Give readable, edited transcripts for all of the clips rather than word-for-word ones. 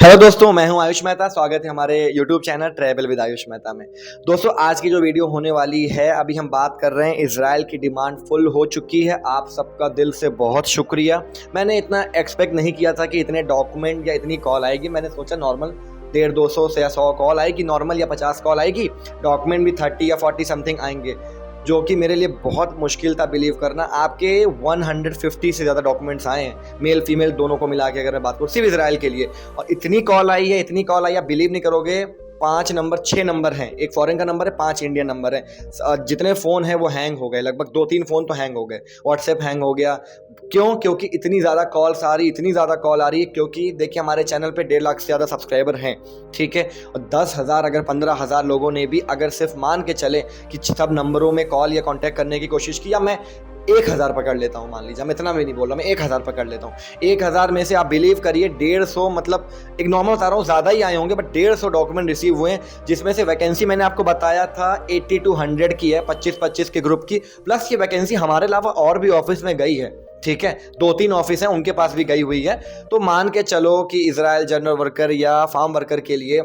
Hello दोस्तों, मैं हूं आयुष मेहता। स्वागत है हमारे YouTube channel travel with Ayush Mehta में। दोस्तों, आज की जो वीडियो होने वाली है, अभी हम बात कर रहे हैं इजराइल की डिमांड फुल हो चुकी है। आप सबका दिल से बहुत शुक्रिया। मैंने इतना एक्सपेक्ट नहीं किया था कि इतने डॉक्यूमेंट या इतनी कॉल आएगी। मैंने सोचा नॉर्मल 150-200 से या 100 कॉल आएगी नॉर्मल, या 50 कॉल आएगी। डॉक्यूमेंट भी 30 या 40 समथिंग आएंगे, जो कि मेरे लिए बहुत मुश्किल था बिलीव करना। आपके 150 से ज़्यादा डॉक्यूमेंट्स आए हैं, मेल फीमेल दोनों को मिला के अगर मैं बात करूँ, सिर्फ इजराइल के लिए। और इतनी कॉल आई है, इतनी कॉल आई, आप बिलीव नहीं करोगे। 6 नंबर हैं, एक फॉरेन का नंबर है, 5 इंडियन नंबर है। जितने फ़ोन हैं वो हैंग हो गए, लगभग 2-3 फ़ोन तो हैंग हो गए। व्हाट्सएप हैंग हो गया। क्यों? क्योंकि इतनी ज़्यादा कॉल्स आ रही, इतनी ज़्यादा कॉल आ रही है। क्योंकि देखिए, हमारे चैनल पे 1.5 लाख से ज़्यादा सब्सक्राइबर हैं, ठीक है। और 10,000 अगर 15,000 लोगों ने भी अगर सिर्फ मान के चले कि सब नंबरों में कॉल या कॉन्टैक्ट करने की कोशिश की, या मैं 1,000 पकड़ लेता हूँ, मान लीजिए, मैं इतना भी नहीं बोल रहा, मैं 1,000 पकड़ लेता हूँ। 1,000 में से आप बिलीव करिए 150, मतलब एक नॉर्मल बता रहा हूँ, ज़्यादा ही आए होंगे, बट 150 डॉक्यूमेंट रिसीव हुए हैं। जिसमें से वैकेंसी मैंने आपको बताया था 80 to 100 की है, 25-25 के ग्रुप की। प्लस ये वैकेंसी हमारे अलावा और भी ऑफिस में गई है, ठीक है। 2-3 ऑफिस हैं, उनके पास भी गई हुई है। तो मान के चलो कि इजराइल जनरल वर्कर या फार्म वर्कर के लिए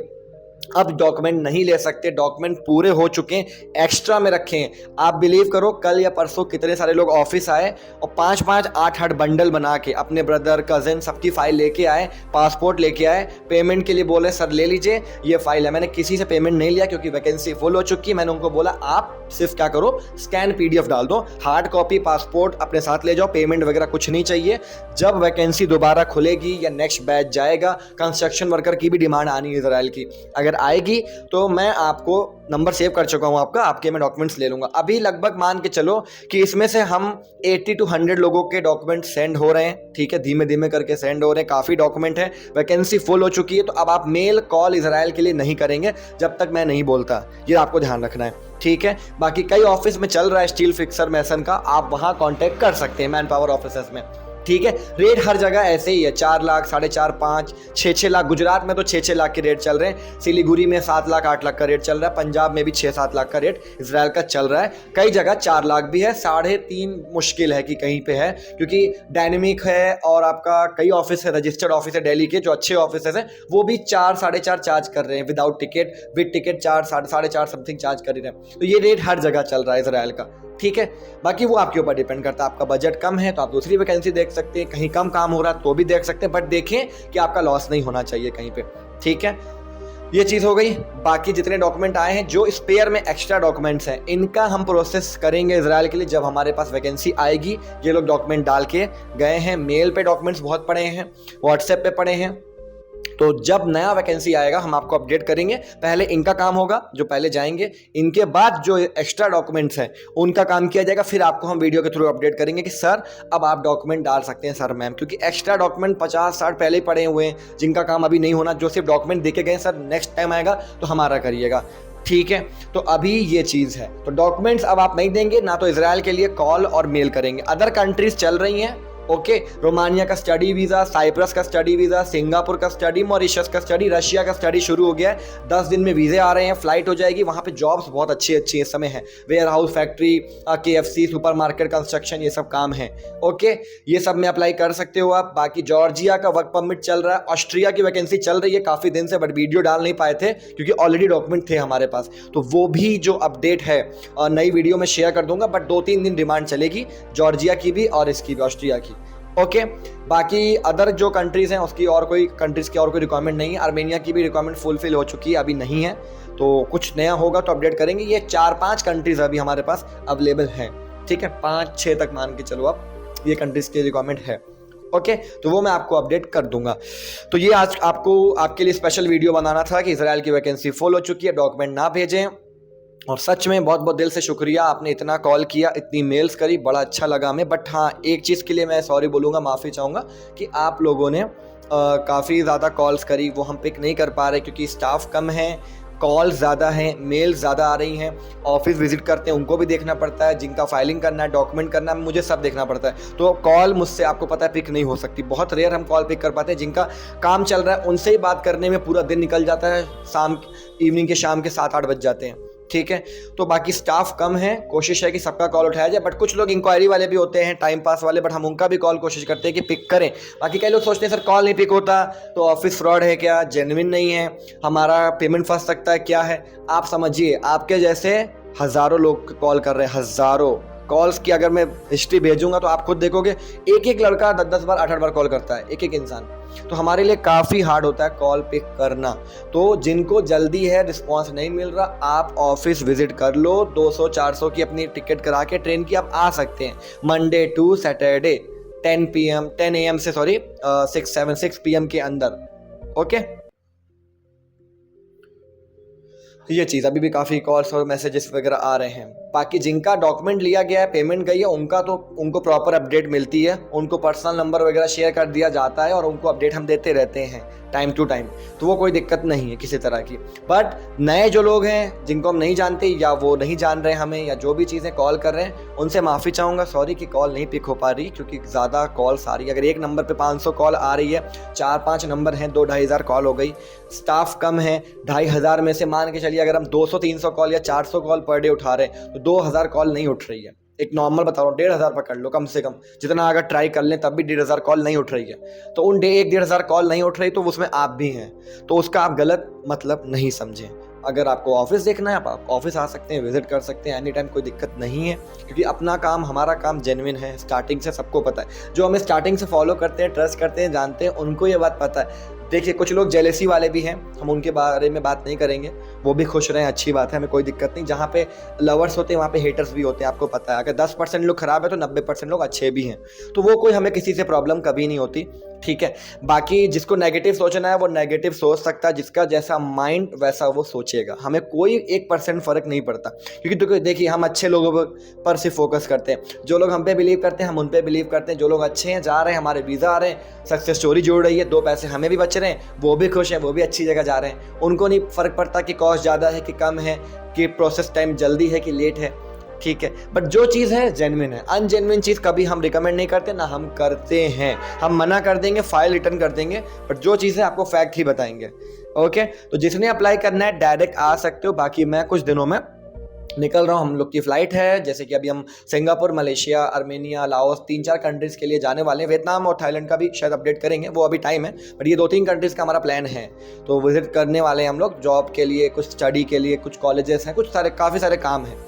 अब डॉक्यूमेंट नहीं ले सकते। डॉक्यूमेंट पूरे हो चुके हैं, एक्स्ट्रा में रखे हैं। आप बिलीव करो, कल या परसों कितने सारे लोग ऑफिस आए और 5-5, 8-8 बंडल बना के अपने ब्रदर कजिन सबकी फाइल लेके आए, पासपोर्ट लेके आए, पेमेंट के लिए बोले सर ले लीजिए ये फाइल है। मैंने किसी से पेमेंट नहीं लिया क्योंकि वैकेंसी फुल हो चुकी है। मैंने उनको बोला आप सिर्फ क्या करो, स्कैन PDF डाल दो, हार्ड कॉपी पासपोर्ट अपने साथ ले जाओ, पेमेंट वगैरह कुछ नहीं चाहिए। जब वैकेंसी दोबारा खुलेगी या नेक्स्ट बैच जाएगा, कंस्ट्रक्शन वर्कर की भी डिमांड आनी है इजराइल की, अगर आएगी तो मैं आपको नंबर सेव कर चुका हूं आपके मैं डॉक्यूमेंट्स ले लूंगा। अभी लगभग मान के चलो कि इसमें से हम 80 to 100 लोगों के डॉक्यूमेंट सेंड हो रहे हैं, ठीक है। धीमे धीमे करके सेंड हो रहे हैं, काफ़ी डॉक्यूमेंट है। वैकेंसी फुल हो चुकी है। तो अब आप मेल कॉल इजराइल के लिए नहीं करेंगे जब तक मैं नहीं बोलता, ये आपको ध्यान रखना है, ठीक है। बाकी कई ऑफिस में चल रहा है स्टील फिक्सर मैसन का, आप वहां कांटेक्ट कर सकते हैं मैन पावर ऑफिसर्स में, ठीक है। रेट हर जगह ऐसे ही है, 4 लाख, 4.5, 5, 6 लाख। गुजरात में तो 6 लाख के रेट चल रहे हैं। सिलीगुड़ी में 7 लाख, 8 लाख का रेट चल रहा है। पंजाब में भी 6-7 लाख का रेट इजराइल का चल रहा है। कई जगह 4 लाख भी है, 3.5 मुश्किल है कि कहीं पे है, क्योंकि डायनेमिक है और आपका कई ऑफिस है, रजिस्टर्ड ऑफिस है दिल्ली के, जो अच्छे ऑफिस हैं वो भी 4-4.5 चार्ज कर रहे हैं without ticket. With ticket 4-4.5 something charge कर रहे हैं। तो ये रेट हर जगह चल रहा है इजराइल का, ठीक है। बाकी वो आपके ऊपर डिपेंड करता है। आपका बजट कम है तो आप दूसरी वैकेंसी देख सकते हैं, कहीं कम काम हो रहा है तो भी देख सकते हैं, बट देखें कि आपका लॉस नहीं होना चाहिए कहीं पे, ठीक है। ये चीज़ हो गई। बाकी जितने डॉक्यूमेंट आए हैं, जो स्पेयर में एक्स्ट्रा डॉक्यूमेंट्स हैं, इनका हम प्रोसेस करेंगे इजराइल के लिए जब हमारे पास वैकेंसी आएगी। ये लोग डॉक्यूमेंट डाल के गए हैं, मेल पे डॉक्यूमेंट्स बहुत पड़े हैं, व्हाट्सएप पे पड़े हैं। तो जब नया वैकेंसी आएगा हम आपको अपडेट करेंगे। पहले इनका काम होगा, जो पहले जाएंगे, इनके बाद जो एक्स्ट्रा डॉक्यूमेंट्स हैं उनका काम किया जाएगा। फिर आपको हम वीडियो के थ्रू अपडेट करेंगे कि सर अब आप डॉक्यूमेंट डाल सकते हैं सर मैम, क्योंकि एक्स्ट्रा डॉक्यूमेंट 50-60 पहले ही पड़े हुए हैं जिनका काम अभी नहीं होना। जो सिर्फ डॉक्यूमेंट देके गए सर नेक्स्ट टाइम आएगा तो हमारा करिएगा, ठीक है। तो अभी ये चीज़ है। तो डॉक्यूमेंट्स अब आप नहीं देंगे ना, तो इजराइल के लिए कॉल और मेल करेंगे। अदर कंट्रीज चल रही हैं, ओके। रोमानिया का स्टडी वीज़ा, साइप्रस का स्टडी वीज़ा, सिंगापुर का स्टडी, मॉरिशस का स्टडी, रशिया का स्टडी शुरू हो गया है। 10 दिन में वीज़े आ रहे हैं, फ्लाइट हो जाएगी। वहाँ पे जॉब्स बहुत अच्छी अच्छी इस समय है। Warehouse, factory, KFC, supermarket, construction, ये सब काम है, ओके। ये सब में अप्लाई कर सकते हो आप। बाकी जॉर्जिया का वर्क परमिट चल रहा है। ऑस्ट्रिया की वैकेंसी चल रही है काफ़ी दिन से, बट वीडियो डाल नहीं पाए थे क्योंकि ऑलरेडी डॉक्यूमेंट थे हमारे पास। तो वो भी जो अपडेट है नई वीडियो में शेयर कर दूंगा, बट 2-3 दिन डिमांड चलेगी जॉर्जिया की भी और इसकी भी, ऑस्ट्रिया की, ओके। बाकी अदर जो कंट्रीज़ हैं उसकी और कोई कंट्रीज़ की और कोई रिक्वायरमेंट नहीं है। आर्मेनिया की भी रिक्वायरमेंट फुलफिल हो चुकी है, अभी नहीं है। तो कुछ नया होगा तो अपडेट करेंगे। ये 4-5 कंट्रीज़ अभी हमारे पास अवेलेबल हैं, ठीक है। 5-6 तक मान के चलो आप, ये कंट्रीज़ की रिक्वायरमेंट है, ओके। तो वो मैं आपको अपडेट कर दूंगा। तो ये आज आपको आपके लिए स्पेशल वीडियो बनाना था कि इजराइल की वैकेंसी फुल हो चुकी है, डॉक्यूमेंट ना भेजें। और सच में बहुत बहुत दिल से शुक्रिया, आपने इतना कॉल किया, इतनी मेल्स करी, बड़ा अच्छा लगा हमें। बट हाँ, एक चीज़ के लिए मैं सॉरी बोलूँगा, माफ़ी चाहूँगा कि आप लोगों ने काफ़ी ज़्यादा कॉल्स करी, वो हम पिक नहीं कर पा रहे क्योंकि स्टाफ कम है, कॉल ज़्यादा हैं, मेल ज़्यादा आ रही हैं। ऑफिस विजिट करते हैं उनको भी देखना पड़ता है, जिनका फाइलिंग करना है, डॉक्यूमेंट करना है, मुझे सब देखना पड़ता है। तो कॉल मुझसे आपको पता है पिक नहीं हो सकती। बहुत रेयर हम कॉल पिक कर पाते हैं। जिनका काम चल रहा है उनसे ही बात करने में पूरा दिन निकल जाता है, इवनिंग के शाम के 7-8 बज जाते हैं, ठीक है। तो बाकी स्टाफ कम है, कोशिश है कि सबका कॉल उठाया जाए, बट कुछ लोग इंक्वायरी वाले भी होते हैं, टाइम पास वाले, बट हम उनका भी कॉल कोशिश करते हैं कि पिक करें। बाकी कई लोग सोचते हैं सर कॉल नहीं पिक होता तो ऑफिस फ्रॉड है क्या, जेन्युइन नहीं है, हमारा पेमेंट फंस सकता है, क्या है। आप समझिए आपके जैसे हज़ारों लोग कॉल कर रहे हैं, हज़ारों कॉल्स की अगर मैं हिस्ट्री भेजूंगा तो आप खुद देखोगे एक एक लड़का 10-10 बार 8-8 बार कॉल करता है, एक एक इंसान। तो हमारे लिए काफ़ी हार्ड होता है कॉल पिक करना। तो जिनको जल्दी है, रिस्पॉन्स नहीं मिल रहा, आप ऑफिस विजिट कर लो। 200-400 की अपनी टिकट करा के ट्रेन की आप आ सकते हैं मंडे टू सैटरडे 10 AM से 6 PM के अंदर। ओके, ये चीज़ अभी भी काफ़ी कॉल्स और मैसेजेस वगैरह आ रहे हैं। बाकी जिनका डॉक्यूमेंट लिया गया है, पेमेंट गई है, उनको प्रॉपर अपडेट मिलती है, उनको पर्सनल नंबर वगैरह शेयर कर दिया जाता है और उनको अपडेट हम देते रहते हैं टाइम टू टाइम। तो वो कोई दिक्कत नहीं है किसी तरह की। बट नए जो लोग हैं जिनको हम नहीं जानते या वो नहीं जान रहे हमें या जो भी चीज़ें कॉल कर रहे हैं, उनसे माफ़ी चाहूँगा, सॉरी कि कॉल नहीं पिक हो पा रही, क्योंकि ज़्यादा कॉल्स आ रही है। अगर एक नंबर पे 500 कॉल आ रही है, 4-5 नंबर हैं, 2-2.5 हज़ार कॉल हो गई, स्टाफ कम है, 2.5 हज़ार में से मान के चलिए अगर हम 200-300 कॉल या 400 कॉल पर डे उठा रहे हैं तो 2,000 कॉल नहीं उठ रही है। एक नॉर्मल बता रहा हूँ, 1,500 पकड़ लो कम से कम, जितना अगर ट्राई कर लें तब भी 1,500 कॉल नहीं उठ रही है। तो उन 1,500 कॉल नहीं उठ रही तो उसमें आप भी हैं, तो उसका आप गलत मतलब नहीं समझें। अगर आपको ऑफिस देखना है आप ऑफिस आ सकते हैं, विजिट कर सकते हैं एनी टाइम, कोई दिक्कत नहीं है, क्योंकि अपना काम, हमारा काम जेन्युइन है, स्टार्टिंग से सबको पता है। जो हमें स्टार्टिंग से फॉलो करते हैं, ट्रस्ट करते हैं, जानते हैं, उनको ये बात पता है। देखिए कुछ लोग जेलेसी वाले भी हैं, हम उनके बारे में बात नहीं करेंगे, वो भी खुश रहें, अच्छी बात है, हमें कोई दिक्कत नहीं। जहाँ पे लवर्स होते हैं वहाँ पे हेटर्स भी होते हैं, आपको पता है। अगर 10% लोग खराब है तो 90% लोग अच्छे भी हैं, तो वो कोई हमें किसी से प्रॉब्लम कभी नहीं होती, ठीक है। बाकी जिसको नेगेटिव सोचना है वो नेगेटिव सोच सकता है, जिसका जैसा माइंड वैसा वो सोचेगा, हमें कोई 1% फ़र्क नहीं पड़ता। क्योंकि देखिए हम अच्छे लोगों पर सिर्फ फोकस करते हैं, जो लोग हम पे बिलीव करते हैं हम उन पे बिलीव करते हैं। जो लोग अच्छे हैं, जा रहे हैं, हमारे वीज़ा आ रहे हैं, सक्सेस स्टोरी जुड़ रही है, 2 पैसे हमें भी बच रहे हैं, वो भी खुश हैं, वो भी अच्छी जगह जा रहे हैं, उनको नहीं फ़र्क पड़ता कि कॉस्ट ज़्यादा है कि कम है, कि प्रोसेस टाइम जल्दी है कि लेट है, ठीक है। बट जो चीज़ है जेन्युइन है, अनजेन्युइन चीज़ कभी हम रिकमेंड नहीं करते, ना हम करते हैं। हम मना कर देंगे, फाइल रिटर्न कर देंगे, बट जो चीज़ है आपको फैक्ट ही बताएंगे। ओके, तो जिसने अप्लाई करना है डायरेक्ट आ सकते हो। बाकी मैं कुछ दिनों में निकल रहा हूँ, हम लोग की फ़्लाइट है, जैसे कि अभी हम Singapore, Malaysia, Armenia, Laos, 3-4 countries के लिए जाने वाले हैं। वियतनाम और थाईलैंड का भी शायद अपडेट करेंगे, वो अभी टाइम है, बट ये 2-3 कंट्रीज़ का हमारा प्लान है। तो विजिट करने वाले हैं हम लोग, जॉब के लिए, कुछ स्टडी के लिए, कुछ कॉलेजेस हैं, काफ़ी सारे काम हैं।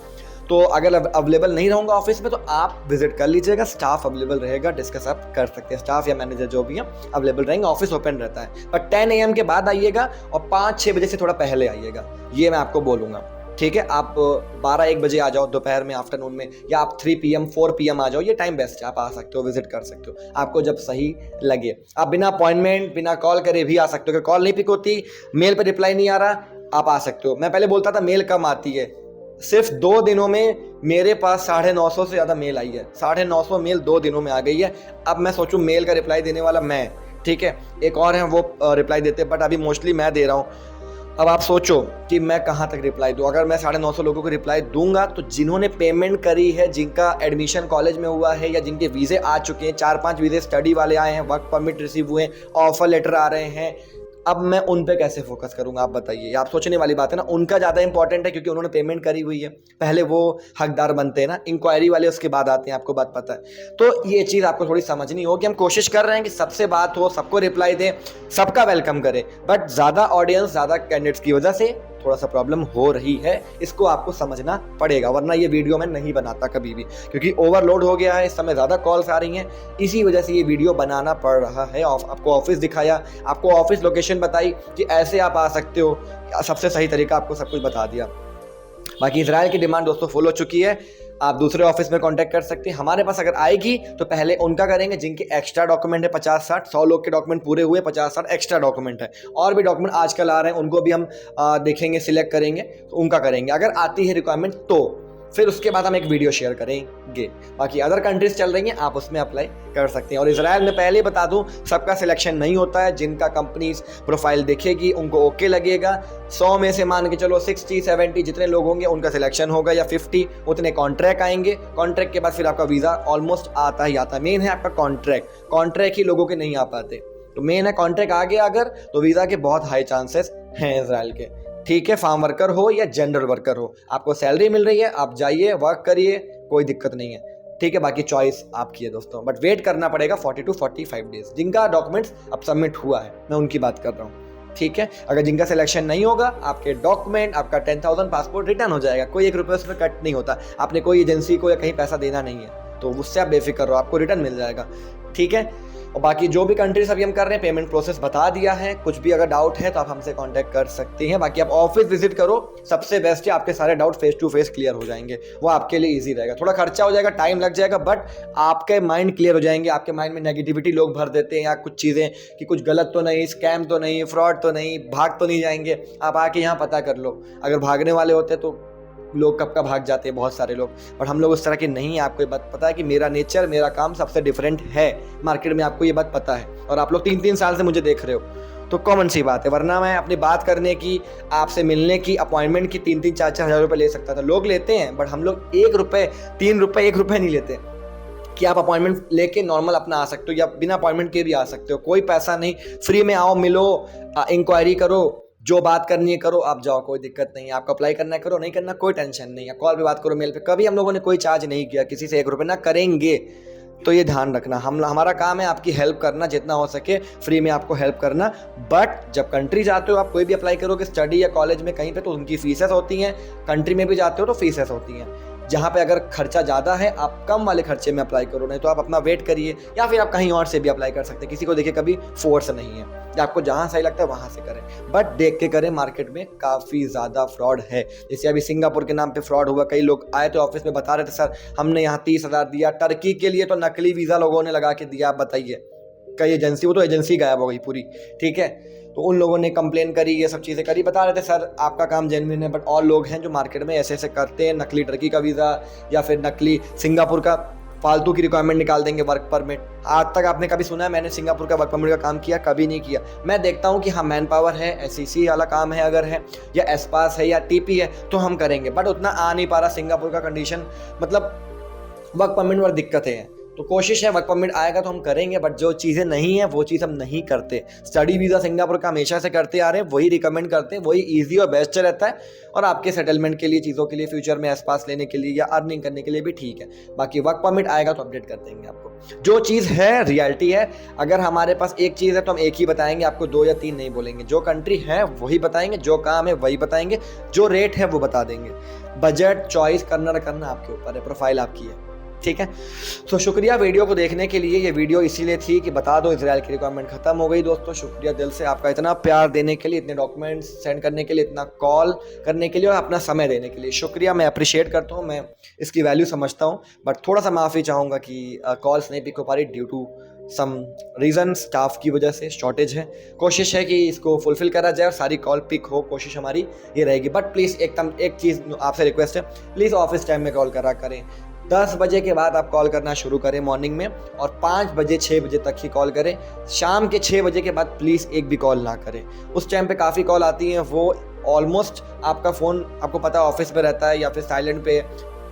तो अगर अवेलेबल नहीं रहूँगा ऑफिस में तो आप विजिट कर लीजिएगा, स्टाफ अवेलेबल रहेगा, डिस्कस आप कर सकते हैं, स्टाफ या मैनेजर जो भी हैं अवेलेबल रहेंगे, ऑफिस ओपन रहता है। पर 10 AM के बाद आइएगा और 5-6 बजे से थोड़ा पहले आइएगा, ये मैं आपको बोलूँगा, ठीक है। आप 12-1 बजे आ जाओ दोपहर में, आफ्टरनून में, या आप 3 PM 4 PM आ जाओ, ये टाइम बेस्ट है, आप आ सकते हो, विजिट कर सकते हो, आपको जब सही लगे। आप बिना अपॉइंटमेंट, बिना कॉल करे भी आ सकते हो। अगर कॉल नहीं पिक होती, मेल पर रिप्लाई नहीं आ रहा, आप आ सकते हो। मैं पहले बोलता था मेल कम आती है, सिर्फ 2 दिनों में मेरे पास 950 से ज़्यादा मेल आई है, 950 मेल 2 दिनों में आ गई है। अब मैं सोचूं मेल का रिप्लाई देने वाला मैं, ठीक है, एक और हैं वो रिप्लाई देते, बट अभी मोस्टली मैं दे रहा हूं। अब आप सोचो कि मैं कहां तक रिप्लाई दूं। अगर मैं 950 लोगों को रिप्लाई दूंगा तो जिन्होंने पेमेंट करी है, जिनका एडमिशन कॉलेज में हुआ है या जिनके वीज़े आ चुके हैं, 4-5 वीज़े स्टडी वाले आए हैं, वर्क परमिट रिसीव हुए, ऑफर लेटर आ रहे हैं, अब मैं उन पे कैसे फोकस करूंगा आप बताइए। आप सोचने वाली बात है ना, उनका ज़्यादा इंपॉर्टेंट है क्योंकि उन्होंने पेमेंट करी हुई है, पहले वो हकदार बनते हैं ना, इंक्वायरी वाले उसके बाद आते हैं, आपको बात पता है। तो ये चीज़ आपको थोड़ी समझनी होगी। हम कोशिश कर रहे हैं कि सबसे बात हो, सबको रिप्लाई दें, सबका वेलकम करें, बट ज़्यादा ऑडियंस, ज़्यादा कैंडिडेट्स की वजह से थोड़ा सा प्रॉब्लम हो रही है, इसको आपको समझना पड़ेगा, वरना ये वीडियो मैं नहीं बनाता कभी भी, क्योंकि ओवरलोड हो गया है, इस समय ज़्यादा कॉल्स आ रही हैं, इसी वजह से ये वीडियो बनाना पड़ रहा है। आपको ऑफिस दिखाया, आपको ऑफिस लोकेशन बताई कि ऐसे आप आ सकते हो, सबसे सही तरीका आपको सब कुछ बता दिया। बाकी इजराइल की डिमांड दोस्तों फुल हो चुकी है, आप दूसरे ऑफिस में कांटेक्ट कर सकते हैं। हमारे पास अगर आएगी तो पहले उनका करेंगे जिनके एक्स्ट्रा डॉक्यूमेंट है, 50-60, 100 लोग के डॉक्यूमेंट पूरे हुए, 50-60 एक्स्ट्रा डॉक्यूमेंट है, और भी डॉक्यूमेंट आजकल आ रहे हैं, उनको भी हम देखेंगे, सिलेक्ट करेंगे, तो उनका करेंगे। अगर आती है रिक्वायरमेंट तो फिर उसके बाद हम एक वीडियो शेयर करेंगे। बाकी अदर कंट्रीज चल रही हैं, आप उसमें अप्लाई कर सकते हैं। और इजराइल में पहले बता दूं, सबका सिलेक्शन नहीं होता है, जिनका कंपनीज प्रोफाइल देखेगी उनको ओके लगेगा, 100 में से मान के चलो 60-70 जितने लोग होंगे उनका सिलेक्शन होगा, या 50 उतने कॉन्ट्रैक्ट आएंगे। कॉन्ट्रैक्ट के बाद फिर आपका वीज़ा ऑलमोस्ट आता ही आता है। मेन है आपका कॉन्ट्रैक्ट ही लोगों के नहीं आ पाते, तो मेन है कॉन्ट्रैक्ट आ गया अगर, तो वीज़ा के बहुत हाई चांसेस हैं इजराइल के। ठीक है, फार्म वर्कर हो या जनरल वर्कर हो, आपको सैलरी मिल रही है, आप जाइए वर्क करिए, कोई दिक्कत नहीं है। ठीक है, बाकी चॉइस आपकी है दोस्तों, बट वेट करना पड़ेगा 40 to 45 डेज। जिनका डॉक्यूमेंट्स अब सबमिट हुआ है मैं उनकी बात कर रहा हूँ। ठीक है, अगर जिनका सिलेक्शन नहीं होगा, आपके डॉक्यूमेंट, आपका 10,000 पासपोर्ट रिटर्न हो जाएगा, कोई 1 रुपये उसमें कट नहीं होता। आपने कोई एजेंसी को या कहीं पैसा देना नहीं है, तो उससे आप बेफिक्र रहो, आपको रिटर्न मिल जाएगा। ठीक है, और बाकी जो भी कंट्रीज अभी हम कर रहे हैं, पेमेंट प्रोसेस बता दिया है। कुछ भी अगर डाउट है तो आप हमसे कांटेक्ट कर सकते हैं। बाकी आप ऑफिस विजिट करो, सबसे बेस्ट है, आपके सारे doubt face to face clear हो जाएंगे, वो आपके लिए इजी रहेगा। थोड़ा खर्चा हो जाएगा, टाइम लग जाएगा, बट आपके माइंड क्लियर हो जाएंगे। आपके माइंड में नेगेटिविटी लोग भर देते हैं या कुछ चीज़ें कि कुछ गलत तो नहीं, स्कैम तो नहीं, फ्रॉड तो नहीं, भाग तो नहीं जाएंगे। आप आके यहाँ पता कर लो। अगर भागने वाले होते तो लोग कब का भाग जाते हैं, बहुत सारे लोग, पर हम लोग उस तरह के नहीं हैं। आपको ये बात पता है कि मेरा नेचर, मेरा काम सबसे डिफरेंट है मार्केट में, आपको ये बात पता है। और आप लोग 3-3 साल से मुझे देख रहे हो, तो कॉमन सी बात है। वरना मैं अपनी बात करने की, आपसे मिलने की, अपॉइंटमेंट की 3-3, 4-4 हज़ार रुपये ले सकता था। लोग लेते हैं, बट हम लोग 1 रुपये, 3 रुपये, 1 रुपये नहीं लेते कि आप अपॉइंटमेंट लेके नॉर्मल अपना आ सकते हो या बिना अपॉइंटमेंट के भी आ सकते हो। कोई पैसा नहीं, फ्री में आओ, मिलो, इंक्वायरी करो, जो बात करनी है करो, आप जाओ, कोई दिक्कत नहीं है। आपको अप्लाई करना है करो, नहीं करना कोई टेंशन नहीं है। कॉल पे बात करो, मेल पे, कभी हम लोगों ने कोई चार्ज नहीं किया किसी से, 1 रुपये ना करेंगे। तो ये ध्यान रखना, हमारा काम है आपकी हेल्प करना, जितना हो सके फ्री में आपको हेल्प करना। बट जब कंट्री जाते हो, आप कोई भी अप्लाई करोगे स्टडी या कॉलेज में कहीं पे, तो उनकी फीसेस होती हैं। कंट्री में भी जाते हो तो फीसेस होती हैं। जहाँ पे अगर खर्चा ज़्यादा है, आप कम वाले खर्चे में अप्लाई करो, नहीं तो आप अपना वेट करिए, या फिर आप कहीं और से भी अप्लाई कर सकते हैं। किसी को देखिए कभी फोर्स नहीं है, या आपको जहाँ सही लगता है वहाँ से करें, बट देख के करें। मार्केट में काफ़ी ज़्यादा फ्रॉड है। जैसे अभी सिंगापुर के नाम पे फ्रॉड हुआ, कई लोग आए थे ऑफिस में, बता रहे थे सर हमने यहाँ 30,000 दिया। टर्की के लिए तो नकली वीज़ा लोगों ने लगा के दिया। आप बताइए, कई एजेंसी, वो तो एजेंसी गायब हो गई पूरी। ठीक है, तो उन लोगों ने कंप्लेन करी, ये सब चीज़ें करी, बता रहे थे सर आपका काम जेन्युइन है। बट और लोग हैं जो मार्केट में ऐसे ऐसे करते हैं, नकली टर्की का वीज़ा या फिर नकली सिंगापुर का फालतू की रिक्वायरमेंट निकाल देंगे, वर्क परमिट। आज तक आपने कभी सुना है मैंने सिंगापुर का वर्क परमिट का काम किया? कभी नहीं किया। मैं देखता हूँ कि हाँ मैन पावर है, SEC वाला काम है अगर है, या एसपास है, या TP है, तो हम करेंगे। बट उतना आ नहीं पा रहा सिंगापुर का कंडीशन, मतलब वर्क परमिट में दिक्कतें हैं। तो कोशिश है वर्क परमिट आएगा तो हम करेंगे, बट जो चीज़ें नहीं है वो चीज़ हम नहीं करते। स्टडी वीज़ा सिंगापुर का हमेशा से करते आ रहे हैं, वही रिकमेंड करते हैं, वही इजी और बेस्ट रहता है, और आपके सेटलमेंट के लिए, चीज़ों के लिए, फ्यूचर में एसपास लेने के लिए या अर्निंग करने के लिए भी ठीक है। बाकी वर्क परमिट आएगा तो अपडेट कर देंगे आपको। जो चीज़ है रियलिटी है, अगर हमारे पास एक चीज़ है तो हम एक ही बताएंगे आपको, 2 या 3 नहीं बोलेंगे। जो कंट्री है वही बताएंगे, जो काम है वही बताएंगे, जो रेट है वो बता देंगे। बजट चॉइस करना आपके ऊपर है, प्रोफाइल आपकी है। ठीक है, तो शुक्रिया वीडियो को देखने के लिए। ये वीडियो इसीलिए थी कि बता दो इजराइल की रिक्वायरमेंट खत्म हो गई। दोस्तों शुक्रिया दिल से आपका, इतना प्यार देने के लिए, इतने डॉक्यूमेंट्स सेंड करने के लिए, इतना कॉल करने के लिए और अपना समय देने के लिए शुक्रिया। मैं अप्रिशिएट करता हूँ, मैं इसकी वैल्यू समझता हूँ। बट थोड़ा सा माफ़ी चाहूँगा कि कॉल्स नहीं पिक हो पा रही due to some reason, staff की वजह से शॉर्टेज है। कोशिश है कि इसको फुलफिल करा जाए और सारी कॉल पिक हो, कोशिश हमारी ये रहेगी। बट प्लीज़ एक चीज़ आपसे रिक्वेस्ट है, प्लीज़ ऑफिस टाइम में कॉल करा करें। 10 बजे के बाद आप कॉल करना शुरू करें मॉर्निंग में, और 5 बजे 6 बजे तक ही कॉल करें। शाम के 6 बजे के बाद प्लीज़ एक भी कॉल ना करें। उस टाइम पे काफ़ी कॉल आती हैं, वो ऑलमोस्ट आपका फ़ोन आपको पता है ऑफिस पे रहता है या फिर साइलेंट पे,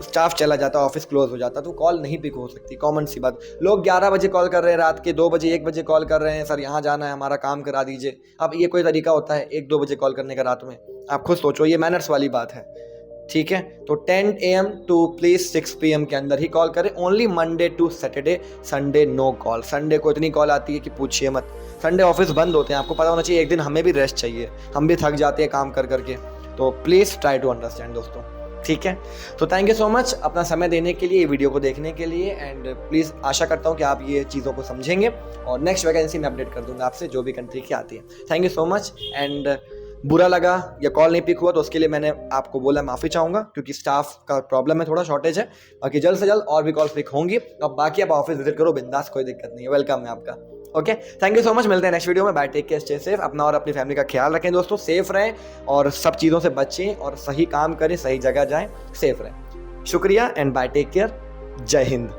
स्टाफ चला जाता है, ऑफिस क्लोज हो जाता है, तो कॉल नहीं पिक हो सकती। कॉमन सी बात। लोग 11 बजे कॉल कर रहे हैं, रात के 2 बजे 1 बजे कॉल कर रहे हैं, सर यहाँ जाना है, हमारा काम करा दीजिए। अब ये कोई तरीका होता है 1-2 बजे कॉल करने का रात में? आप खुद सोचो, ये मैनर्स वाली बात है। ठीक है, तो 10 AM टू प्लीज 6 PM के अंदर ही कॉल करें। Only Monday to Saturday, Sunday no call. Sunday को इतनी कॉल आती है कि पूछिए मत। संडे ऑफिस बंद होते हैं, आपको पता होना चाहिए। एक दिन हमें भी रेस्ट चाहिए, हम भी थक जाते हैं काम कर करके। तो प्लीज़ ट्राई टू अंडरस्टैंड दोस्तों। ठीक है, तो थैंक यू सो मच अपना समय देने के लिए, वीडियो को देखने के लिए। एंड प्लीज़ आशा करता हूँ कि आप ये चीज़ों को समझेंगे, और नेक्स्ट वैकेंसी में अपडेट कर दूंगा आपसे जो भी कंट्री की आती है। Thank you so much. And बुरा लगा या कॉल नहीं पिक हुआ तो उसके लिए मैंने आपको बोला, माफ़ी चाहूँगा, क्योंकि स्टाफ का प्रॉब्लम है, थोड़ा शॉर्टेज है। बाकी जल्द से जल्द और भी कॉल्स पिक होंगी। अब बाकी आप ऑफिस विजिट करो बिंदास, कोई दिक्कत नहीं है, वेलकम है आपका। Okay, thank you so much. मिलते हैं नेक्स्ट वीडियो में। Bye, take care, stay safe. अपना और अपनी फैमिली का ख्याल रखें दोस्तों, सेफ रहें और सब चीज़ों से बचें और सही काम करें, सही जगह जाएं, सेफ रहें। शुक्रिया एंड बाय, टेक केयर, जय हिंद।